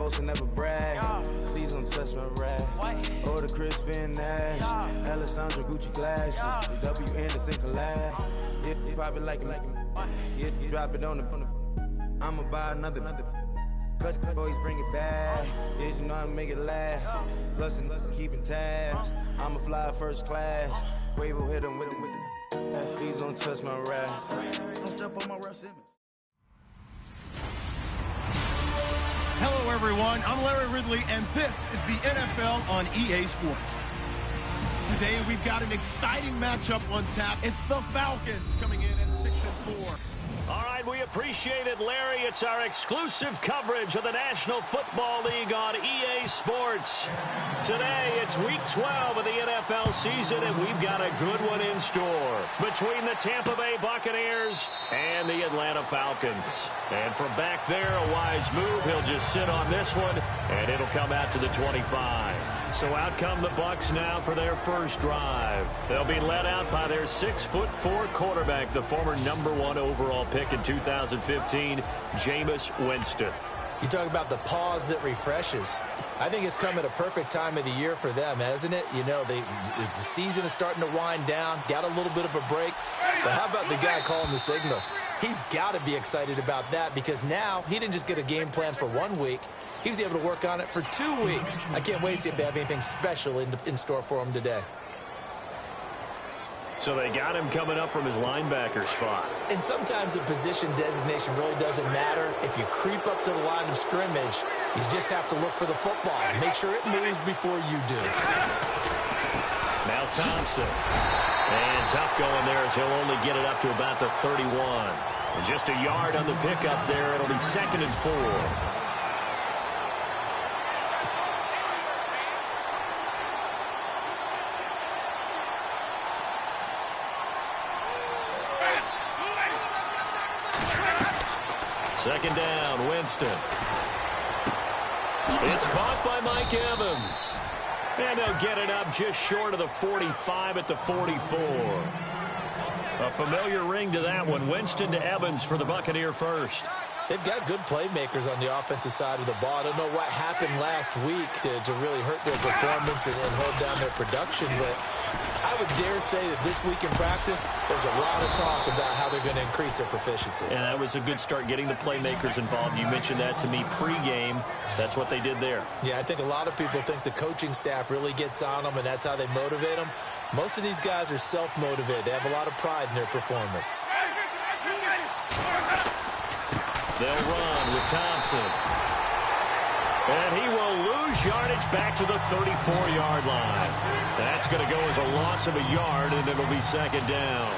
boast and never brag. Please don't touch my rag. Or the Chris Finn Nash. Alessandra Gucci glasses. The W Anderson collab. Yeah, pop it like him. Yeah, drop it on the. I'ma buy another. Cause always bring it back. Yeah, you know how to make it laugh. Plus and keeping tabs. I'ma fly first class. Quavo hit him with it. Please don't touch my rap. Don't step on my Russ Simmons. Hello, everyone. I'm Larry Ridley, and this is the NFL on EA Sports. Today, we've got an exciting matchup on tap. It's the Falcons coming in at 6-4. All right, we appreciate it, Larry. It's our exclusive coverage of the National Football League on EA Sports. Today, it's Week 12 of the NFL season, and we've got a good one in store between the Tampa Bay Buccaneers and the Atlanta Falcons. And from back there, a wise move. He'll just sit on this one, and it'll come out to the 25. So out come the Bucs now for their first drive. They'll be led out by their 6'4" quarterback, the former #1 overall pick in 2015, Jameis Winston. You talk about the pause that refreshes. I think it's come at a perfect time of the year for them, hasn't it? You know, the season is starting to wind down, got a little bit of a break. But how about the guy calling the signals? He's got to be excited about that because now he didn't just get a game plan for 1 week. He was able to work on it for 2 weeks. I can't wait to see if they have anything special in store for him today. So they got him coming up from his linebacker spot. And sometimes the position designation really doesn't matter. If you creep up to the line of scrimmage, you just have to look for the football. Make sure it moves before you do. Now Thompson. And tough going there as he'll only get it up to about the 31. And just a yard on the pickup there. It'll be 2nd and 4. Second down, Winston. It's caught by Mike Evans. And they'll get it up just short of the 45 at the 44. A familiar ring to that one. Winston to Evans for the Buccaneer first. They've got good playmakers on the offensive side of the ball. I don't know what happened last week to really hurt their performance and hold down their production, but I would dare say that this week in practice, there's a lot of talk about how they're going to increase their proficiency. And that was a good start, getting the playmakers involved. You mentioned that to me pregame. That's what they did there. Yeah, I think a lot of people think the coaching staff really gets on them, and that's how they motivate them. Most of these guys are self-motivated. They have a lot of pride in their performance. They'll run with Thompson. And he will lose yardage back to the 34-yard line. That's going to go as a loss of a yard, and it'll be 2nd down.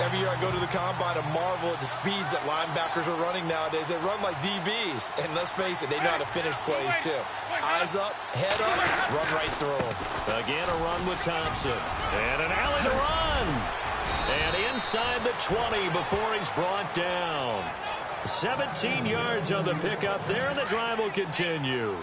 Every year I go to the combine and marvel at the speeds that linebackers are running nowadays. They run like DBs. And let's face it, they know how to finish plays too. Eyes up, head up, run right through them. Again, a run with Thompson. And an alley to run. And inside the 20 before he's brought down. 17 yards on the pickup there, and the drive will continue.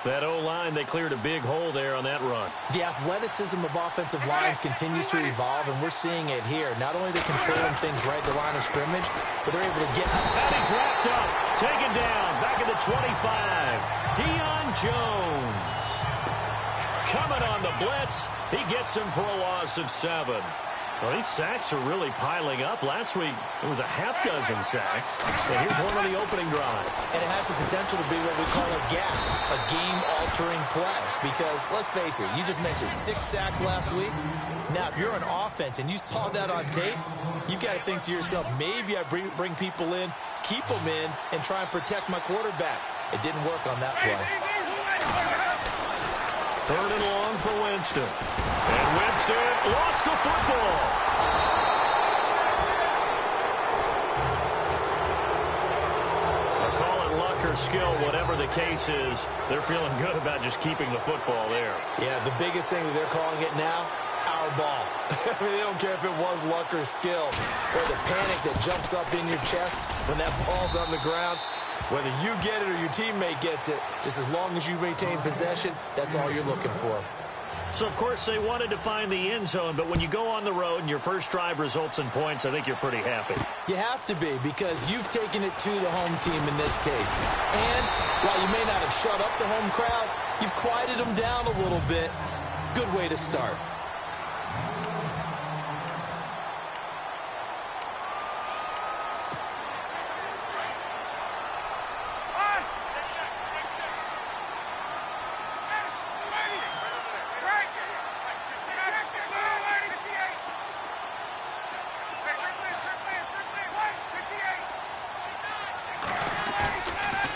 That O-line, they cleared a big hole there on that run. The athleticism of offensive lines continues to evolve, and we're seeing it here. Not only are they controlling things right at the line of scrimmage, but they're able to get... And he's wrapped up, taken down, back at the 25. Deion Jones. Coming on the blitz, he gets him for a loss of 7. Well, these sacks are really piling up. Last week, it was a half-dozen sacks. And here's one on the opening drive. And it has the potential to be what we call a gap, a game-altering play. Because, let's face it, you just mentioned 6 sacks last week. Now, if you're an offense and you saw that on tape, you've got to think to yourself, maybe I bring people in, keep them in, and try and protect my quarterback. It didn't work on that play. 3rd and long for Winston. And Winston lost the football. I'll call it luck or skill, whatever the case is. They're feeling good about just keeping the football there. Yeah, the biggest thing that they're calling it now, our ball. I mean, they don't care if it was luck or skill or the panic that jumps up in your chest when that ball's on the ground. Whether you get it or your teammate gets it, just as long as you retain possession, that's all you're looking for. So, of course, they wanted to find the end zone, but when you go on the road and your first drive results in points, I think you're pretty happy. You have to be, because you've taken it to the home team in this case. And while you may not have shut up the home crowd, you've quieted them down a little bit. Good way to start.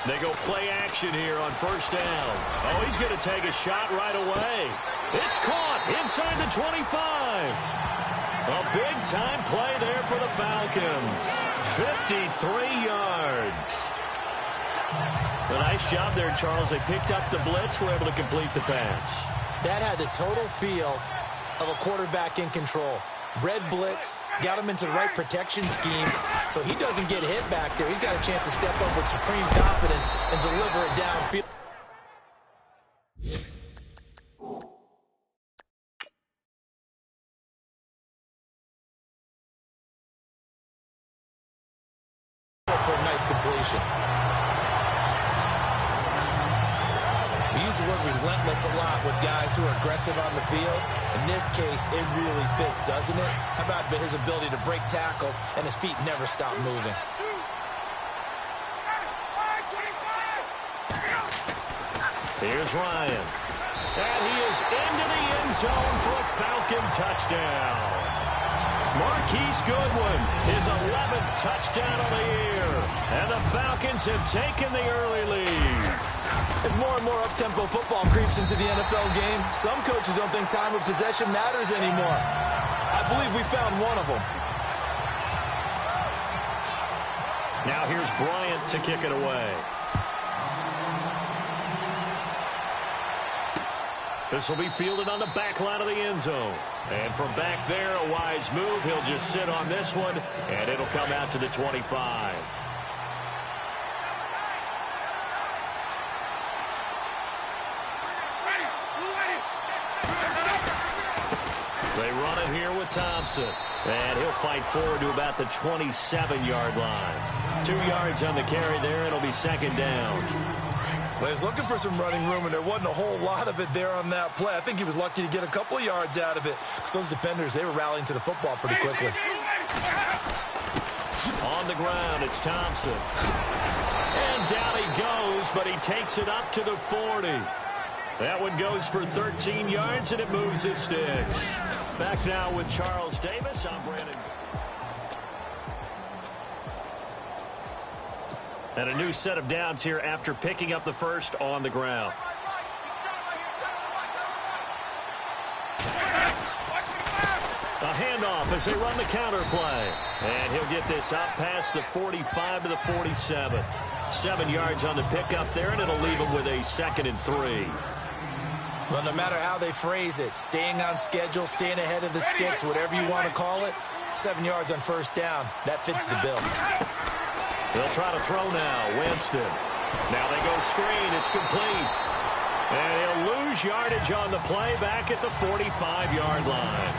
They go play action here on first down. Oh, he's going to take a shot right away. It's caught inside the 25. A big-time play there for the Falcons. 53 yards. A nice job there, Charles. They picked up the blitz, were able to complete the pass. That had the total feel of a quarterback in control. Red blitz, got him into the right protection scheme, so he doesn't get hit back there. He's got a chance to step up with supreme confidence and deliver it downfield. For a nice completion. We use the word relentless a lot with guys who are aggressive on the field. In this case, it really fits, doesn't it? How about his ability to break tackles and his feet never stop moving? Here's Ryan. And he is into the end zone for a Falcon touchdown. Marquise Goodwin, his 11th touchdown of the year. And the Falcons have taken the early lead. As more and more up-tempo football creeps into the NFL game, some coaches don't think time of possession matters anymore. I believe we found one of them. Now here's Bryant to kick it away. This will be fielded on the back line of the end zone. And from back there, a wise move. He'll just sit on this one, and it'll come out to the 25. They run it here with Thompson. And he'll fight forward to about the 27-yard line. 2 yards on the carry there. It'll be second down. Well, he was looking for some running room, and there wasn't a whole lot of it there on that play. I think he was lucky to get a couple of yards out of it. Because those defenders, they were rallying to the football pretty quickly. On the ground, it's Thompson. And down he goes, but he takes it up to the 40. That one goes for 13 yards, and it moves his sticks. Back now with Charles Davis. I'm Brandon. And a new set of downs here after picking up the first on the ground. A handoff as they run the counter play. And he'll get this out past the 45 to the 47. 7 yards on the pickup there, and it'll leave him with a 2nd and 3. Well, no matter how they phrase it, staying on schedule, staying ahead of the sticks, whatever you want to call it, 7 yards on first down, that fits the bill. They'll try to throw now. Winston. Now they go screen. It's complete. And he'll lose yardage on the play back at the 45-yard line.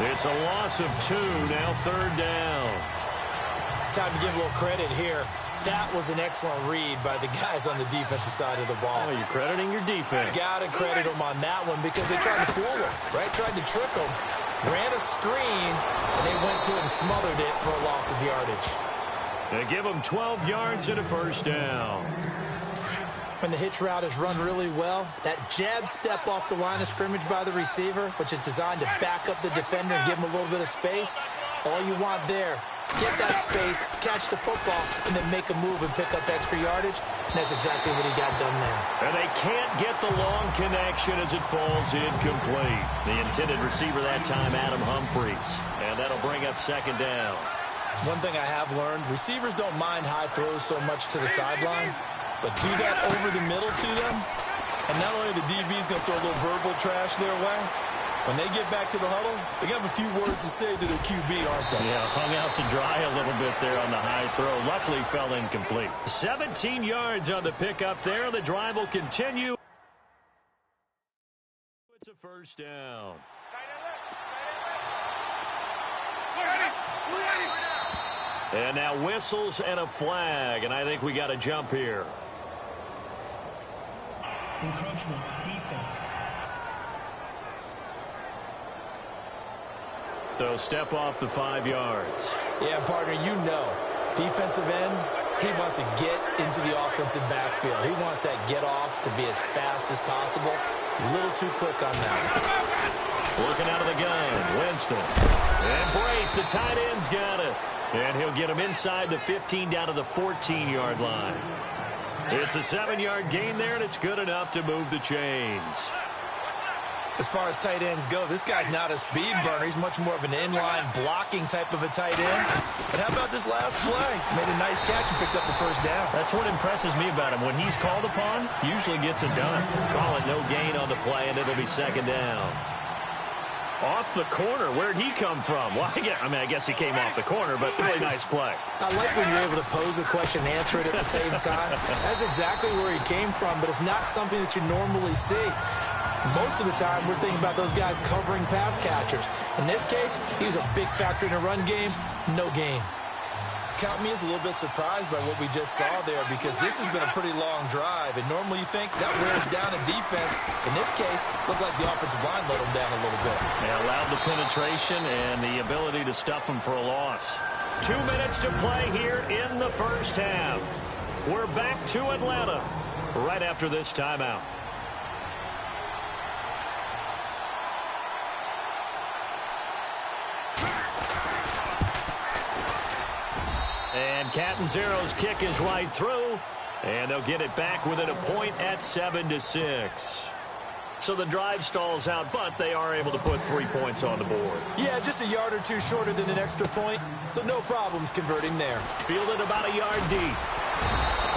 It's a loss of 2. Now 3rd down. Time to give a little credit here. That was an excellent read by the guys on the defensive side of the ball. Oh, you're crediting your defense. Got to credit them on that one because they tried to fool them, right? Tried to trick them. Ran a screen, and they went to it and smothered it for a loss of yardage. They give them 12 yards and a first down. When the hitch route is run really well, that jab step off the line of scrimmage by the receiver, which is designed to back up the defender and give him a little bit of space, all you want there, get that space, catch the football, and then make a move and pick up extra yardage, and that's exactly what he got done there. And they can't get the long connection as it falls incomplete. The intended receiver that time, Adam Humphries, and that'll bring up 2nd down. One thing I have learned, receivers don't mind high throws so much to the sideline, but do that over the middle to them, and not only the DB's going to throw a little verbal trash their way, when they get back to the huddle, they have a few words to say to their QB, aren't they? Yeah, hung out to dry a little bit there on the high throw. Luckily fell incomplete. 17 yards on the pickup there. The drive will continue. It's a first down. And now whistles and a flag, and I think we got a jump here. Encroachment, defense. So step off the 5 yards. Yeah, partner, you know, defensive end, he wants to get into the offensive backfield. He wants that get off to be as fast as possible. A little too quick on that. Looking out of the gun, Winston. And Brate, the tight end's got it. And he'll get him inside the 15 down to the 14-yard line. It's a 7-yard gain there, and it's good enough to move the chains. As far as tight ends go, this guy's not a speed burner. He's much more of an inline blocking type of a tight end. But how about this last play? Made a nice catch and picked up the first down. That's what impresses me about him. When he's called upon, usually gets it done. Call it no gain on the play, and it'll be second down. Off the corner. Where'd he come from? Well, I guess he came off the corner, but really nice play. I like when you're able to pose a question and answer it at the same time. That's exactly where he came from, but it's not something that you normally see. Most of the time, we're thinking about those guys covering pass catchers. In this case, he was a big factor in the run game. No gain. Count me as a little bit surprised by what we just saw there, because this has been a pretty long drive, and normally you think that wears down a defense. In this case, looked like the offensive line let them down a little bit. They allowed the penetration and the ability to stuff them for a loss. 2 minutes to play here in the first half. We're back to Atlanta right after this timeout. And Catanzero's kick is right through, and they'll get it back within a point at 7-6. So the drive stalls out, but they are able to put 3 points on the board. Yeah, just a yard or two shorter than an extra point, so no problems converting there. Fielded about a yard deep.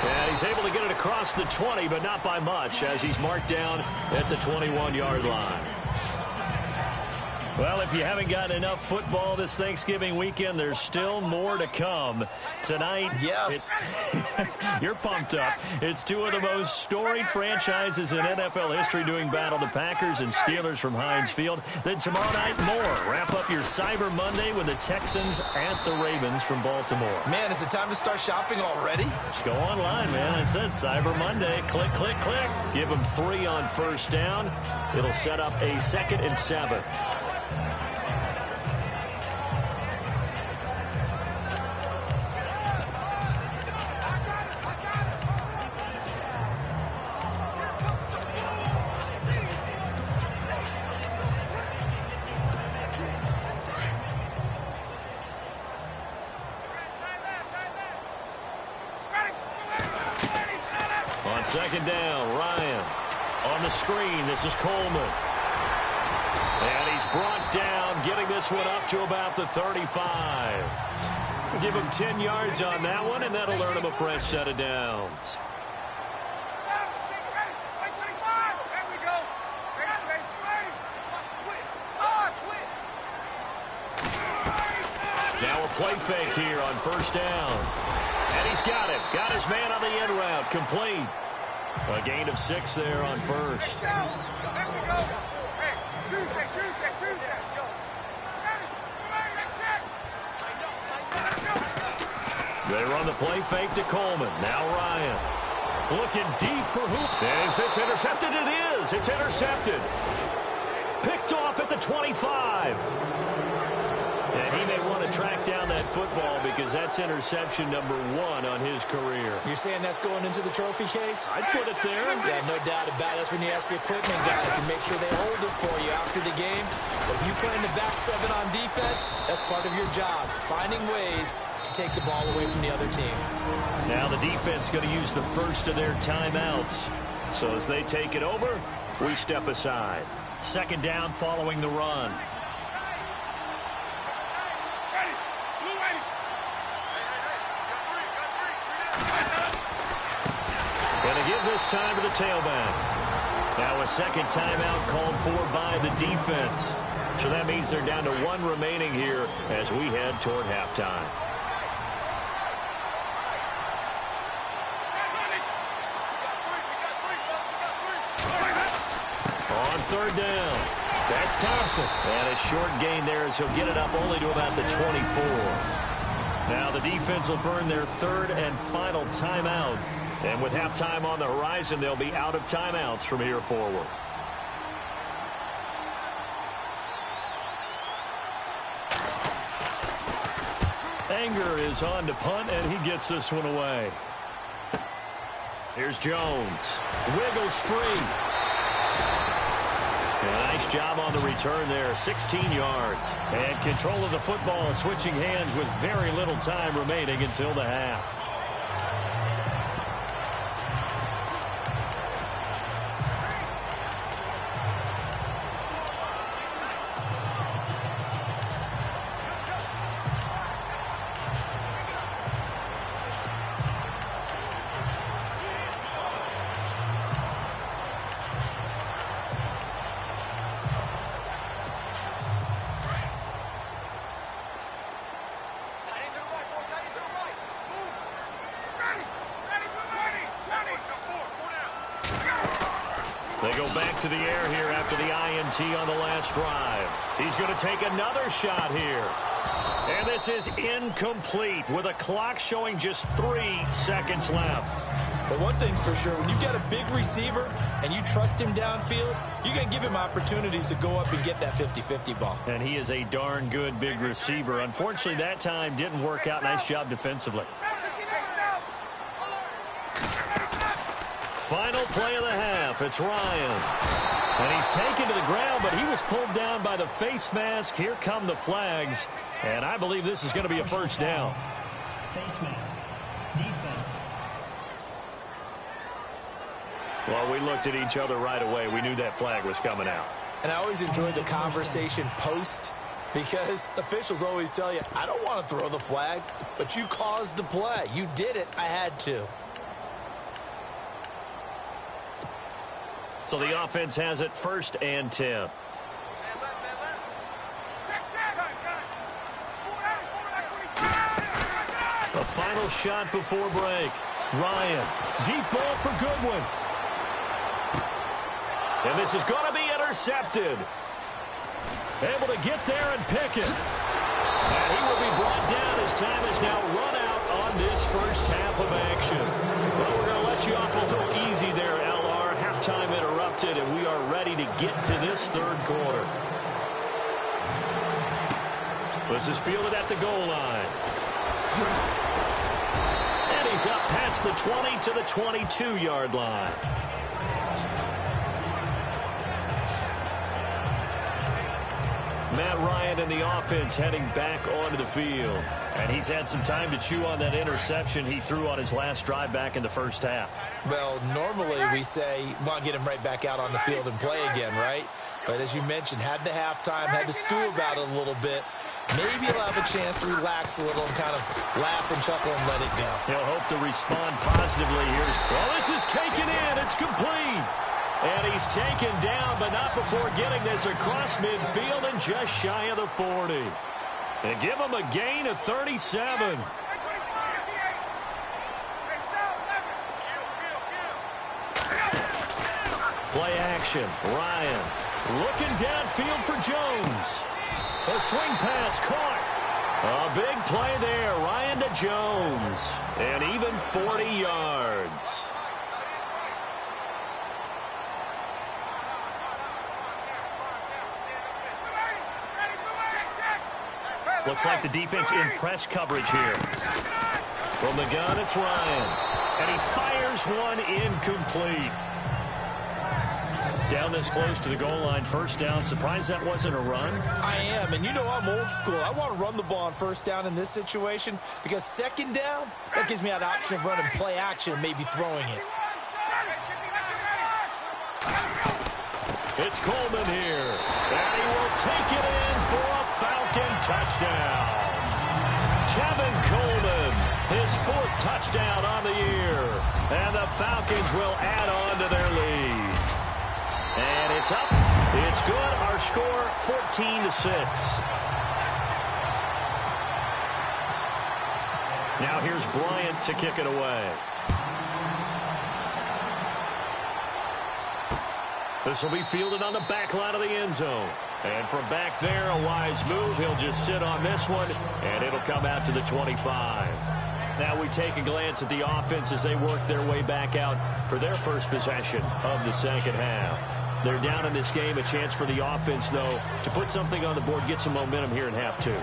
And he's able to get it across the 20, but not by much, as he's marked down at the 21-yard line. Well, if you haven't gotten enough football this Thanksgiving weekend, there's still more to come. Tonight, yes, you're pumped up. It's two of the most storied franchises in NFL history doing battle, the Packers and Steelers from Heinz Field. Then tomorrow night, more. Wrap up your Cyber Monday with the Texans at the Ravens from Baltimore. Man, is it time to start shopping already? Just go online, man. I said Cyber Monday. Click, click, click. Give them 3 on first down. It'll set up a 2nd and 7. On second down, Ryan on the screen. This is Coleman. And he's brought down, getting this one up to about the 35. We'll give him 10 yards on that one, and that'll earn him a fresh set of downs. Now a play fake here on first down. And he's got it. Got his man on the end route. Complete. A gain of 6 there on first. They run the play fake to Coleman. Now Ryan. Looking deep for who? Is this intercepted? It is. It's intercepted. Picked off at the 25. And he may want to track down that football because that's interception number 1 on his career. You're saying that's going into the trophy case? I'd put it there. Yeah, no doubt about it. That's when you ask the equipment guys to make sure they hold it for you after the game. But if you play in the back 7 on defense, that's part of your job, finding ways to take the ball away from the other team. Now the defense going to use the first of their timeouts. So as they take it over, we step aside. Second down following the run. Going to give this time to the tailback. Now a second timeout called for by the defense. So that means they're down to 1 remaining here as we head toward halftime. On On third down, that's Thompson. And a short gain there as he'll get it up only to about the 24. Now the defense will burn their third and final timeout. And with halftime on the horizon, they'll be out of timeouts from here forward. Anger is on to punt, and he gets this one away. Here's Jones. Wiggles free. And a nice job on the return there, 16 yards. And control of the football, switching hands with very little time remaining until the half. They go back to the air here after the INT on the last drive. He's going to take another shot here. And this is incomplete with a clock showing just 3 seconds left. But one thing's for sure, when you get a big receiver and you trust him downfield, you're going to give him opportunities to go up and get that 50-50 ball. And he is a darn good big receiver. Unfortunately, that time didn't work out. Nice job defensively. Final play of the half. It's Ryan. And he's taken to the ground, but he was pulled down by the face mask. Here come the flags. And I believe this is going to be a first down. Face mask. Defense. Well, we looked at each other right away. We knew that flag was coming out. And I always enjoy the conversation post, because officials always tell you, I don't want to throw the flag, but you caused the play. You did it. I had to. So the offense has it 1st and 10. A final shot before break. Ryan, deep ball for Goodwin. And this is going to be intercepted. Able to get there and pick it. And he will be brought down as time is now run out on this first half of action. Well, we're going to let you off a little easy there, LR. Halftime interrupted, and we are ready to get to this third quarter. This is fielded at the goal line. And he's up past the 20 to the 22-yard line. Matt Ryan and the offense heading back onto the field. And he's had some time to chew on that interception he threw on his last drive back in the first half. Well, normally we say, want to get him right back out on the field and play again, right? But as you mentioned, had the halftime, had to stew about it a little bit. Maybe he'll have a chance to relax a little and kind of laugh and chuckle and let it go. He'll hope to respond positively here. Well, this is taken in. It's complete. And he's taken down, but not before getting this across midfield and just shy of the 40. And give him a gain of 37. Play action. Ryan looking downfield for Jones. A swing pass caught. A big play there. Ryan to Jones. And even 40 yards. Looks like the defense in press coverage here. From the gun, it's Ryan. And he fires one incomplete. Down this close to the goal line, first down. Surprised that wasn't a run? I am, and you know I'm old school. I want to run the ball on first down in this situation because second down, that gives me an option of running play action and maybe throwing it. It's Coleman here. And he will take it in for a Falcon touchdown. Kevin Coleman, his 4th touchdown on the year. And the Falcons will add on to their lead. And it's up. It's good. Our score, 14-6. Now here's Bryant to kick it away. This will be fielded on the back line of the end zone. And from back there, a wise move. He'll just sit on this one, and it'll come out to the 25. Now we take a glance at the offense as they work their way back out for their first possession of the second half. They're down in this game. A chance for the offense, though, to put something on the board, get some momentum here in half two.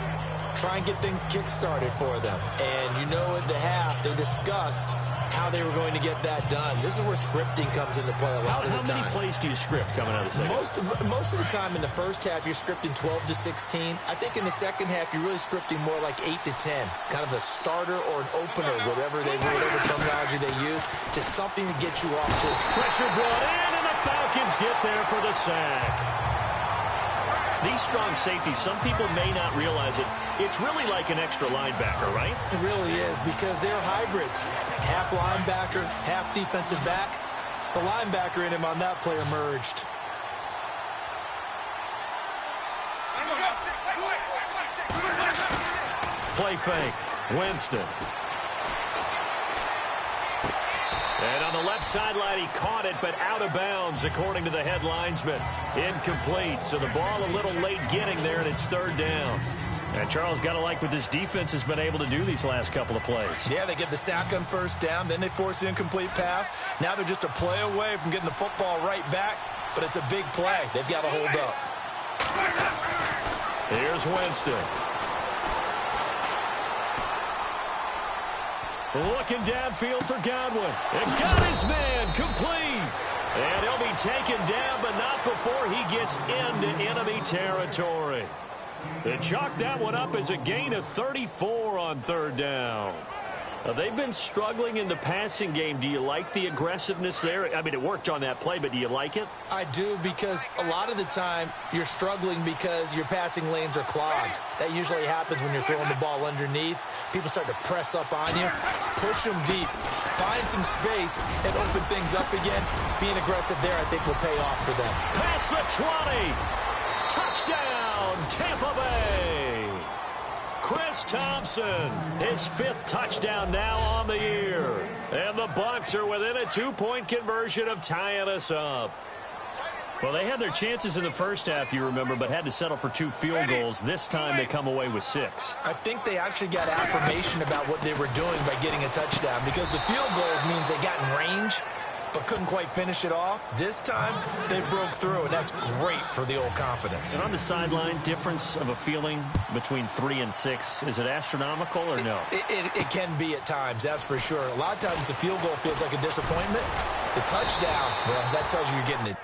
Try and get things kick-started for them. And you know at the half, they discussed how they were going to get that done. This is where scripting comes into play a lot of the time. How many plays do you script coming out of the second? Most of the time in the first half, you're scripting 12 to 16. I think in the second half, you're really scripting more like 8 to 10. Kind of a starter or an opener, whatever terminology they use. Just something to get you off to. Pressure brought in, and the Falcons get there for the sack. These strong safeties, some people may not realize it. It's really like an extra linebacker, right? It really is, because they're hybrids. Half linebacker, half defensive back. The linebacker in him on that play emerged. Play fake. Winston. And on the left sideline, he caught it, but out of bounds, according to the head linesman. Incomplete, so the ball a little late getting there, and it's third down. And Charles, got to like what this defense has been able to do these last couple of plays. Yeah, they get the sack on first down, then they force the incomplete pass. Now they're just a play away from getting the football right back, but it's a big play. They've got to hold up. Here's Winston. Looking downfield for Godwin. It's got his man complete. And he'll be taken down, but not before he gets into enemy territory. They chalk that one up as a gain of 34 on third down. They've been struggling in the passing game. Do you like the aggressiveness there? I mean, it worked on that play, but do you like it? I do, because a lot of the time you're struggling because your passing lanes are clogged. That usually happens when you're throwing the ball underneath. People start to press up on you, push them deep, find some space, and open things up again. Being aggressive there, I think, will pay off for them. Past the 20. Touchdown, Tampa Bay. Chris Thompson, his 5th touchdown now on the year. And the Bucs are within a 2-point conversion of tying us up. Well, they had their chances in the first half, you remember, but had to settle for 2 field goals. This time they come away with 6. I think they actually got affirmation about what they were doing by getting a touchdown, because the field goals means they got in range but couldn't quite finish it off. This time, they broke through, and that's great for the old confidence. And on the sideline, difference of a feeling between 3 and 6, is it astronomical or no? It can be at times, that's for sure. A lot of times the field goal feels like a disappointment. The touchdown, well, that tells you you're getting it.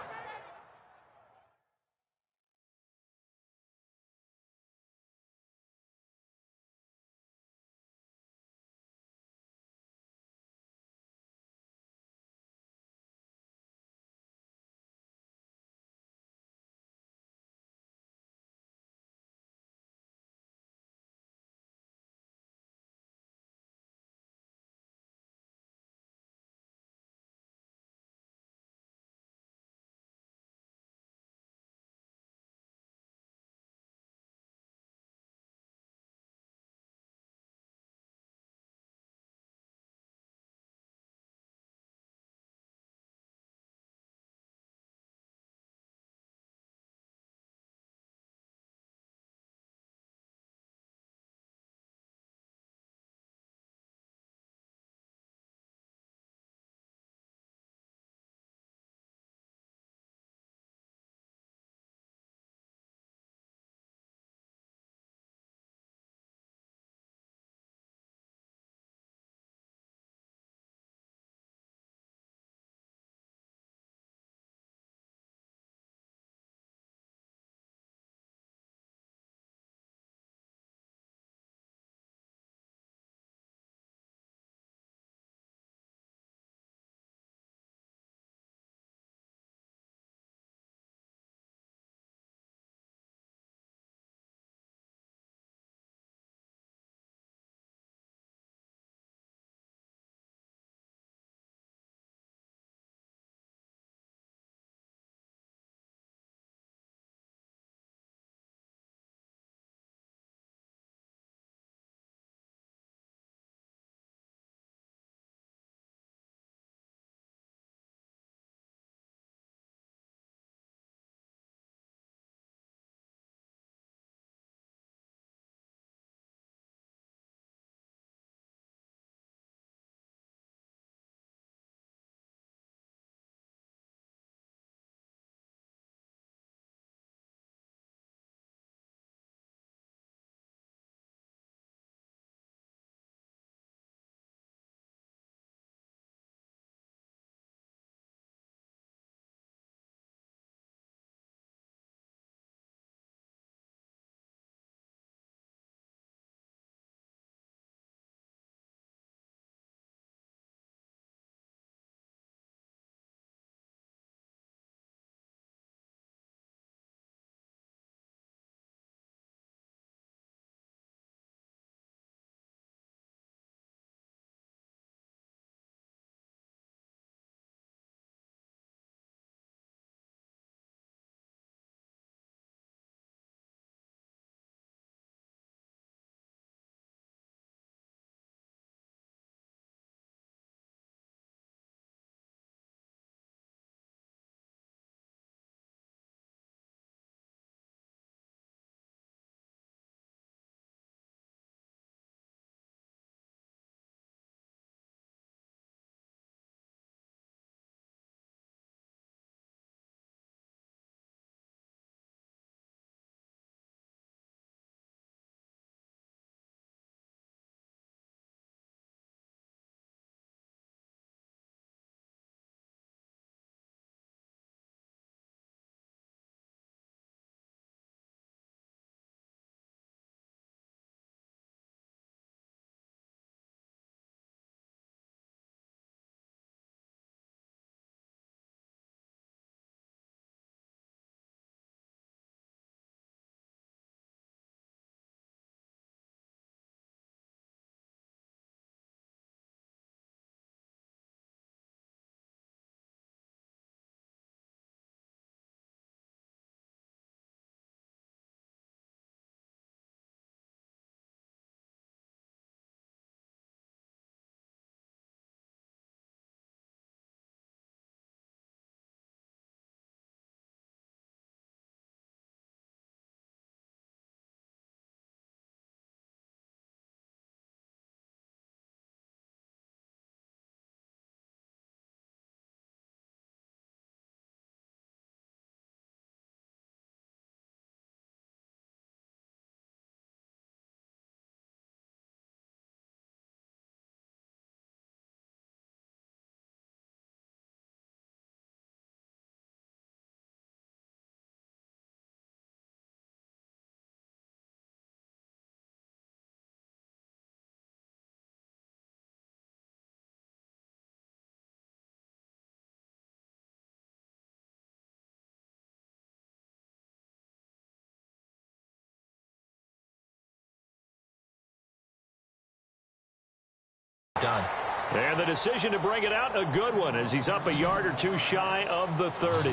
And the decision to bring it out, a good one, as he's up a yard or two shy of the 30.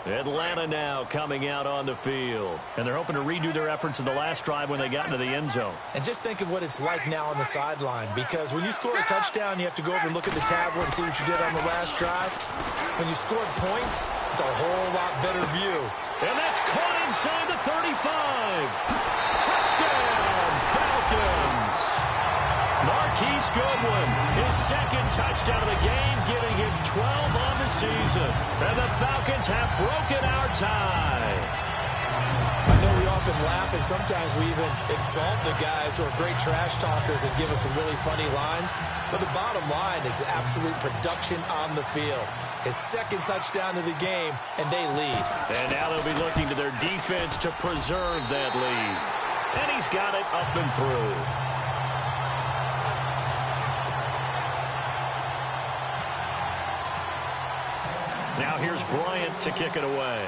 Atlanta now coming out on the field. And they're hoping to redo their efforts in the last drive when they got into the end zone. And just think of what it's like now on the sideline, because when you score a touchdown, you have to go over and look at the tablet and see what you did on the last drive. When you scored points, it's a whole lot better view. And that's caught inside the 35. Touchdown, Falcons. Marquise Goodwin, his second touchdown of the game, giving him 12 on the season. And the Falcons have broken our tie. I know we often laugh, and sometimes we even exalt the guys who are great trash talkers and give us some really funny lines. But the bottom line is absolute production on the field. His second touchdown of the game, and they lead. And now they'll be looking to their defense to preserve that lead. And he's got it up and through. Now here's Bryant to kick it away.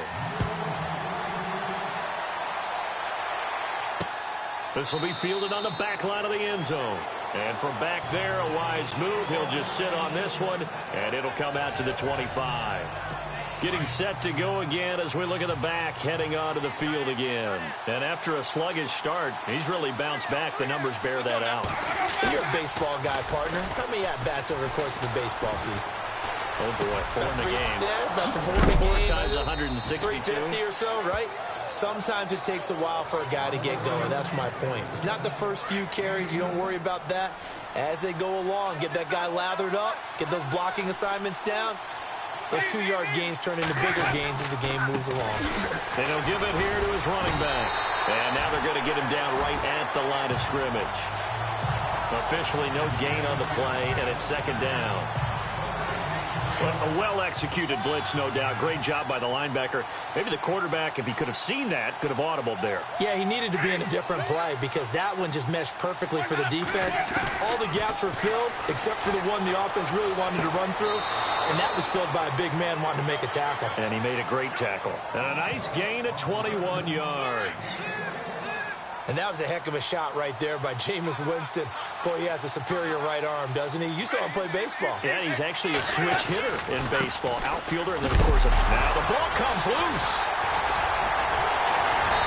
This will be fielded on the back line of the end zone. And from back there, a wise move. He'll just sit on this one, and it'll come out to the 25. Getting set to go again as we look at the back, heading onto the field again. And after a sluggish start, he's really bounced back. The numbers bear that out. You're a baseball guy, partner. How many at-bats over the course of the baseball season? Oh, boy, 4 in the game. Yeah, about 4 in the game. 4 times 162. 350 or so, right? Sometimes it takes a while for a guy to get going. That's my point. It's not the first few carries. You don't worry about that. As they go along, get that guy lathered up, get those blocking assignments down. Those 2-yard gains turn into bigger gains as the game moves along. And he'll give it here to his running back. And now they're going to get him down right at the line of scrimmage. Officially no gain on the play, and it's second down. A well-executed blitz, no doubt. Great job by the linebacker. Maybe the quarterback, if he could have seen that, could have audibled there. Yeah, he needed to be in a different play because that one just meshed perfectly for the defense. All the gaps were filled except for the one the offense really wanted to run through, and that was filled by a big man wanting to make a tackle. And he made a great tackle. And a nice gain of 21 yards. And that was a heck of a shot right there by Jameis Winston. Boy, he has a superior right arm, doesn't he? You saw him play baseball. Yeah, he's actually a switch hitter in baseball. Outfielder, and then, of course, now the ball comes loose.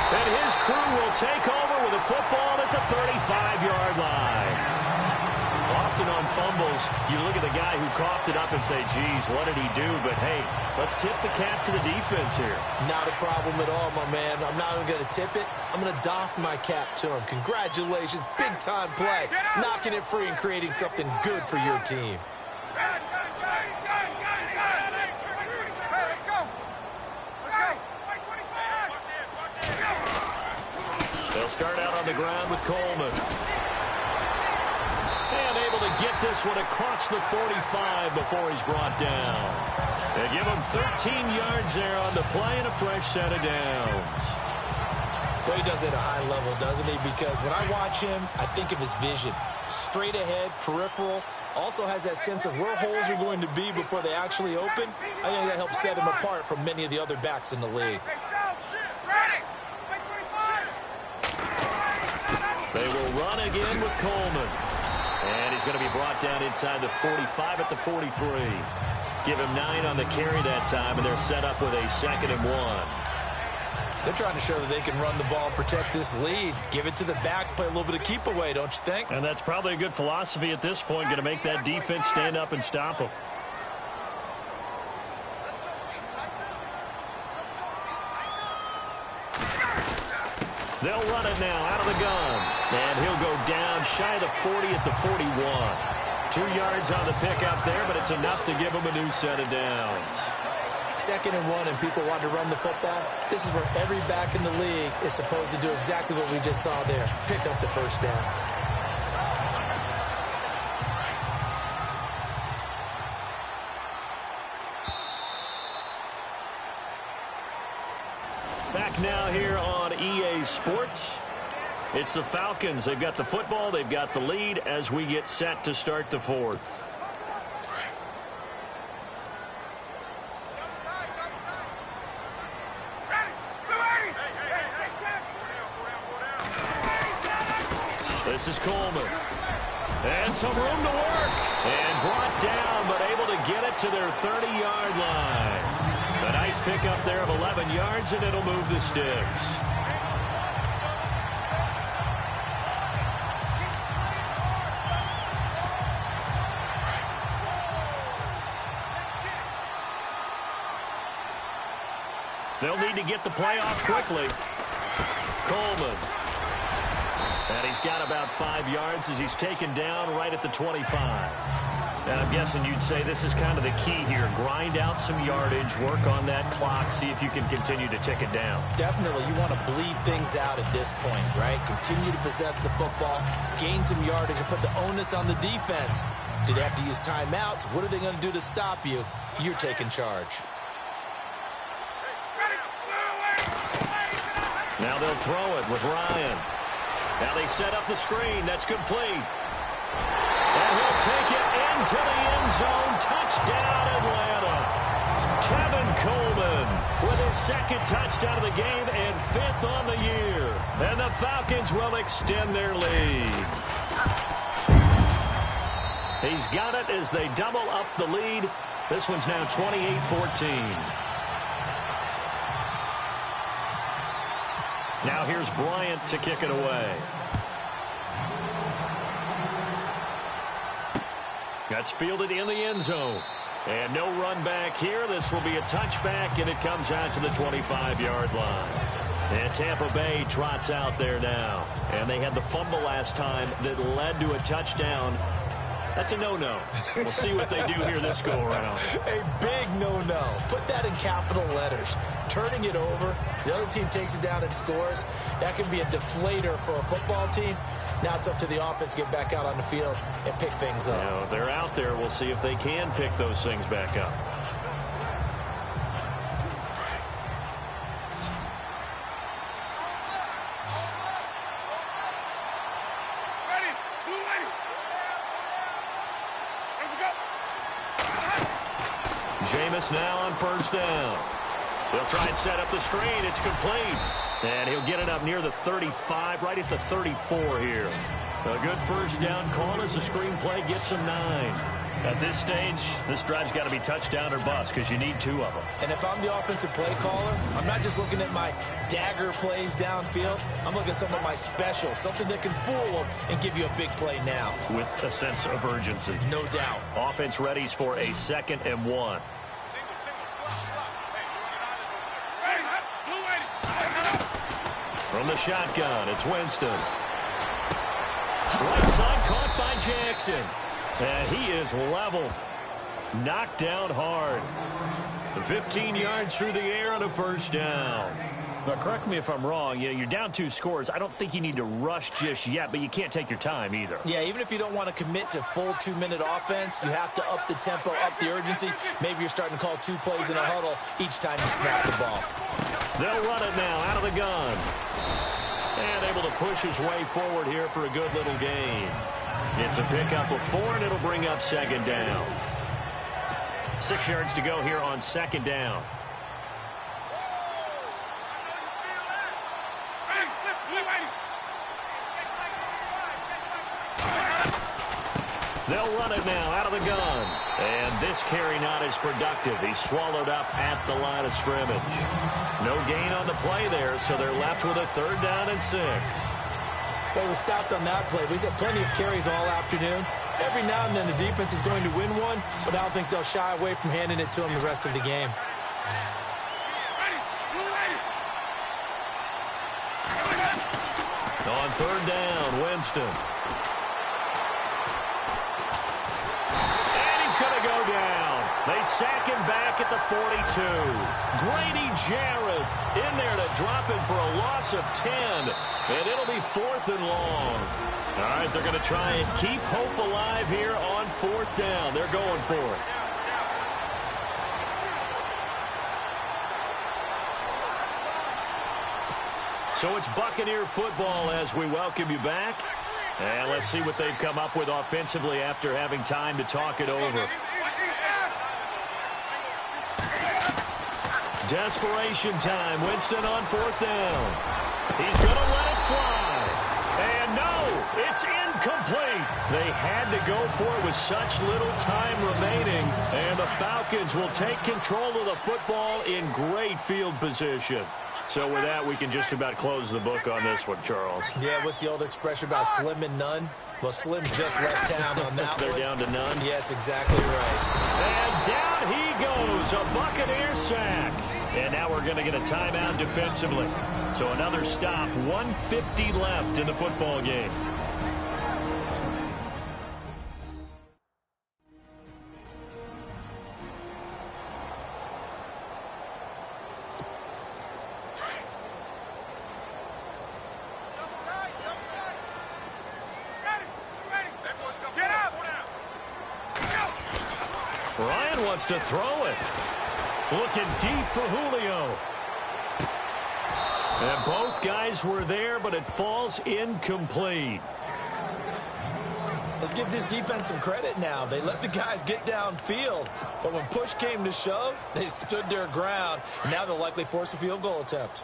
And his crew will take over with a football at the 35-yard line. Often on fumbles, you look at the guy who coughed it up and say, geez, what did he do? But, hey, let's tip the cap to the defense here. Not a problem at all, my man. I'm not even going to tip it. I'm going to doff my cap to him. Congratulations, big-time play. Knocking it free and creating something good for your team. They'll start out on the ground with Coleman. And able to get this one across the 45 before he's brought down. They give him 13 yards there on the play and a fresh set of downs. Well, he does it at a high level, doesn't he? Because when I watch him, I think of his vision. Straight ahead, peripheral. Also has that sense of where holes are going to be before they actually open. I think that helps set him apart from many of the other backs in the league. They will run again with Coleman. And he's going to be brought down inside the 45 at the 43. Give him 9 on the carry that time, and they're set up with a 2nd and 1. They're trying to show that they can run the ball and protect this lead. Give it to the backs, play a little bit of keep away, don't you think? And that's probably a good philosophy at this point, going to make that defense stand up and stop them. They'll run it now out of the gun. And he'll go down shy of the 40 at the 41. 2 yards on the pickup there, but it's enough to give him a new set of downs. 2nd and 1 and people want to run the football. This is where every back in the league is supposed to do exactly what we just saw there. Pick up the first down. Back now here on EA Sports. It's the Falcons. They've got the football. They've got the lead as we get set to start the 4th. The This is Coleman. And some room to work. And brought down, but able to get it to their 30-yard line. A nice pickup there of 11 yards, and it'll move the sticks. They'll need to get the play off quickly. Coleman. And he's got about 5 yards as he's taken down right at the 25. And I'm guessing you'd say this is kind of the key here. Grind out some yardage, work on that clock, see if you can continue to tick it down. Definitely. You want to bleed things out at this point, right? Continue to possess the football, gain some yardage, and put the onus on the defense. Do they have to use timeouts? What are they going to do to stop you? You're taking charge. Now they'll throw it with Ryan. Now they set up the screen. That's complete. And he'll take it into the end zone. Touchdown, Atlanta. Tevin Coleman with his second touchdown of the game and 5th on the year. And the Falcons will extend their lead. He's got it as they double up the lead. This one's now 28-14. Now here's Bryant to kick it away. That's fielded in the end zone. And no run back here. This will be a touchback, and it comes out to the 25-yard line. And Tampa Bay trots out there now. And they had the fumble last time that led to a touchdown. That's a no-no. We'll see what they do here this go-around. A big no-no. Put that in capital letters. Turning it over, the other team takes it down and scores. That can be a deflator for a football team. Now it's up to the offense to get back out on the field and pick things up. Now, if they're out there, we'll see if they can pick those things back up. Jameis now on first down. They'll try and set up the screen. It's complete. And he'll get it up near the 35, right at the 34 here. A good first down call as the screen play gets him 9. At this stage, this drive's got to be touchdown or bust because you need 2 of them. And if I'm the offensive play caller, I'm not just looking at my dagger plays downfield. I'm looking at some of my specials, something that can fool them and give you a big play now. With a sense of urgency. No doubt. Offense readies for a 2nd and 1. From the shotgun, it's Winston. Right side caught by Jackson. And he is leveled. Knocked down hard. 15 yards through the air on a first down. Now, correct me if I'm wrong. You're down 2 scores. I don't think you need to rush just yet, but you can't take your time either. Yeah, even if you don't want to commit to full 2-minute offense, you have to up the tempo, up the urgency. Maybe you're starting to call 2 plays in a huddle each time you snap the ball. They'll run it now out of the gun. And able to push his way forward here for a good little gain. It's a pickup of 4, and it'll bring up 2nd down. 6 yards to go here on 2nd down. They'll run it now out of the gun. And this carry not as productive. He's swallowed up at the line of scrimmage. No gain on the play there, so they're left with a 3rd down and 6. Well, he was stopped on that play, but he's had plenty of carries all afternoon. Every now and then the defense is going to win one, but I don't think they'll shy away from handing it to him the rest of the game. On 3rd down, Winston. They sack him back at the 42. Grady Jarrett in there to drop him for a loss of 10. And it'll be 4th and long. All right, they're going to try and keep hope alive here on 4th down. They're going for it. So it's Buccaneer football as we welcome you back. And let's see what they've come up with offensively after having time to talk it over. Desperation time. Winston on 4th down. He's going to let it fly. And no, It's incomplete. They had to go for it with such little time remaining. And the Falcons will take control of the football in great field position. So with that, we can just about close the book on this one, Charles. Yeah, what's the old expression about slim and none? Well, Slim just left town on that They're one. down to none? Yes, exactly right. And down he goes, a Buccaneer sack. And now we're going to get a timeout defensively. So another stop, 1:50 left in the football game. Ryan wants to throw it. Looking deep for Julio. And both guys were there, but it falls incomplete. Let's give this defense some credit now. They let the guys get downfield, but when push came to shove, they stood their ground. Now they'll likely force a field goal attempt.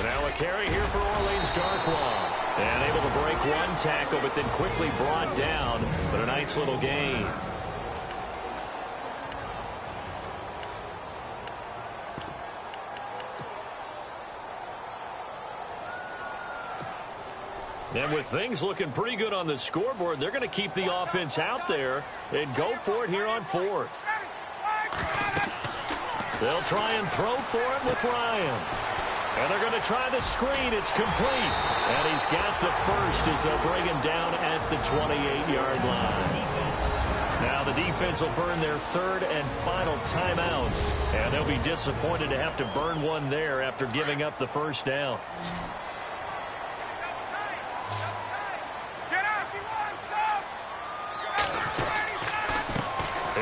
Now a carry here for Orleans Darkwa. And able to break one tackle, but then quickly brought down. But a nice little gain. And with things looking pretty good on the scoreboard, they're going to keep the offense out there and go for it here on fourth. They'll try and throw for it with Ryan. And they're going to try the screen. It's complete. And he's got the first as they'll bring him down at the 28-yard line. Now the defense will burn their third and final timeout. And they'll be disappointed to have to burn one there after giving up the first down.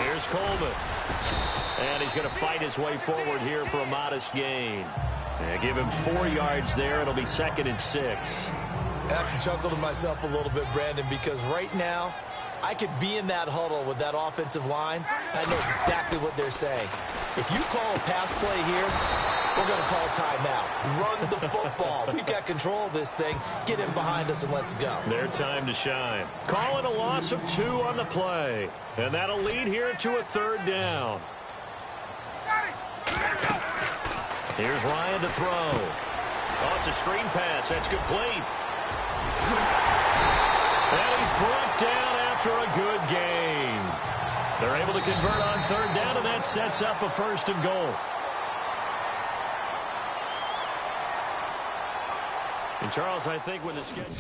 Here's Coleman. And he's going to fight his way forward here for a modest gain. And give him 4 yards there. It'll be 2nd and 6. I have to chuckle to myself a little bit, Brandon, because right now I could be in that huddle with that offensive line. I know exactly what they're saying. If you call a pass play here, we're going to call a timeout. Run the football. We've got control of this thing. Get in behind us and let's go. Their time to shine. Calling a loss of 2 on the play. And that'll lead here to a 3rd down. Here's Ryan to throw. Oh, it's a screen pass. That's complete. And he's brought down after a good gain. They're able to convert on 3rd down, and that sets up a 1st and goal. And Charles, I think when the schedule...